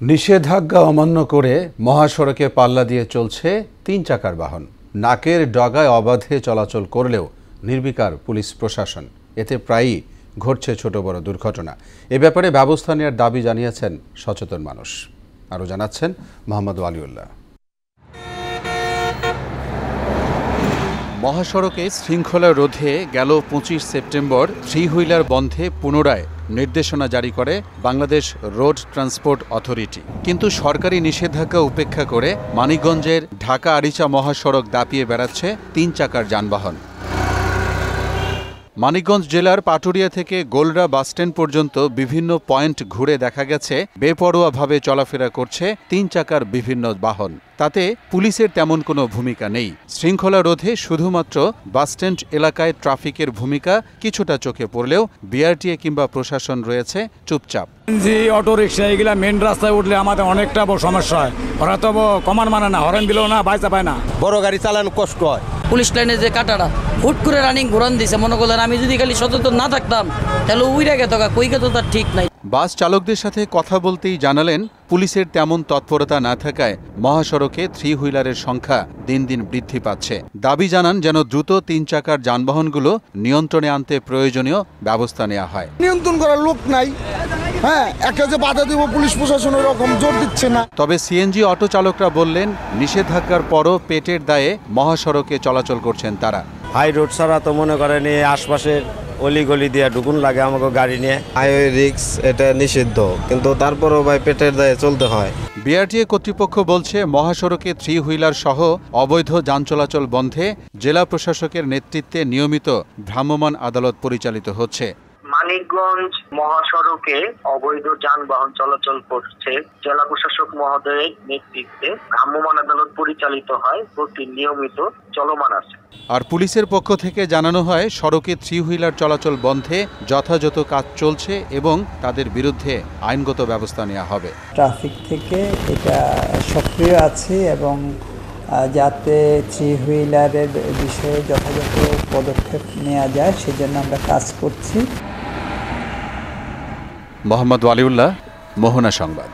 নিষেধাজ্ঞা অমান্য করে মহাসড়কে পাল্লা দিয়ে চলছে 3 চাকার বাহন। নাকের ডগায় অবাধে চলাচল করলেও নির্বিকার পুলিশ প্রশাসন। এতে প্রায়ই ঘটছে ছোট বড় দুর্ঘটনা। এ ব্যাপারে ব্যবস্থা নেওয়ার দাবি জানিয়েছেন সচেতন মানুষ। আরও জানাচ্ছেন মোহাম্মদ ওয়ালিউল্লাহ। মহাসড়কে শৃঙ্খলা রোধে গেল 25 সেপ্টেম্বর 3 হুইলার বন্ধে পুনরায় নির্দেশনা জারি করে বাংলাদেশ রোড ট্রান্সপোর্ট অথরিটি। কিন্তু সরকারি নিষেধাজ্ঞা উপেক্ষা করে মানিকগঞ্জের ঢাকা আরিচা মহাসড়ক দাপিয়ে বেড়াচ্ছে 3 চাকার যানবাহন। মানিকগঞ্জ জেলার পাটুরিয়া থেকে গোলরা বাসস্ট্যান্ড পর্যন্ত বিভিন্ন পয়েন্ট ঘুরে দেখা গেছে বেপরোয়াভাবে চলাফেরা করছে 3 চাকার বিভিন্ন বাহন। তাতে পুলিশের তেমন কোনো ভূমিকা নেই। শৃঙ্খলা রোধে শুধুমাত্র বাসস্ট্যান্ড এলাকায় ট্রাফিকের ভূমিকা কিছুটা চোখে পড়লেও বিআরটিএ কিংবা প্রশাসন রয়েছে চুপচাপ। অটো রিক্সা এগুলা মেন রাস্তায় উঠলে আমাদের অনেকটা সমস্যা হয়। ওরা তো কমান মানে না, হরেন দিলেও না, বাইচা পায় না। বড় গাড়ি চালানো কষ্ট হয়। পুলিশ লাইনে যে কাটাটা হুট করে রানিং ঘুরান দিছে, মনে করলেন আমি যদি খালি সচেতন না থাকতাম তাহলে উইরা গেত কই গেত তার ঠিক নাই। বাস চালকদের সাথে কথা বলতেই জানালেন পুলিশের তেমন তৎপরতা না থাকায় মহাসড়কে 3 হুইলারের সংখ্যা দিন দিন বৃদ্ধি পাচ্ছে। দাবি জানান যেন দ্রুত 3 চাকার যানবাহনগুলো নিয়ন্ত্রণে আনতে প্রয়োজনীয় ব্যবস্থা নেওয়া হয়। নিয়ন্ত্রণ করার লোক নাই। একটা যে বাধা দিব পুলিশ প্রশাসন ওরকম জোর দিচ্ছে না। তবে সিএনজি অটো চালকরা বললেন নিষেধাজ্ঞার পরও পেটের দায়ে মহাসড়কে চলাচল করছেন তারা। হাই রোড ছাড়া তো মনে করেন আশপাশের অলিগলি দিয়ে ঢুকুন লাগে আমাকে গাড়ি নিয়ে। হাইওয়ে রিক্স এটা নিষিদ্ধ, কিন্তু তারপরও ভাই পেটের দায়ে চলতে হয়। বিআরটিএ কর্তৃপক্ষ বলছে মহাসড়কে 3 হুইলার সহ অবৈধ যান চলাচল বন্ধে জেলা প্রশাসকের নেতৃত্বে নিয়মিত ভ্রাম্যমাণ আদালত পরিচালিত হচ্ছে। মানিকগঞ্জ মহাসড়কে অবৈধ যানবাহন চলাচল করছে। জেলা প্রশাসক মহোদয়ের নেতৃত্বে ভ্রাম্যমাণ আদালত পরিচালিত হয়, প্রতি নিয়মিত চলমান আছে। আর পুলিশের পক্ষ থেকে জানানো হয় সড়কে 3 হুইলার চলাচল বন্ধে যথাযথ কাজ চলছে এবং তাদের বিরুদ্ধে আইনগত ব্যবস্থা নেওয়া হবে। ট্রাফিক থেকে এটা সক্রিয় আছে এবং যাতে 3 হুইলারের বিষয়ে যথাযথ পদক্ষেপ নেওয়া যায় সেজন্য আমরা কাজ করছি। মোহাম্মদ ওয়ালিউল্লাহ, মোহনা সংবাদ।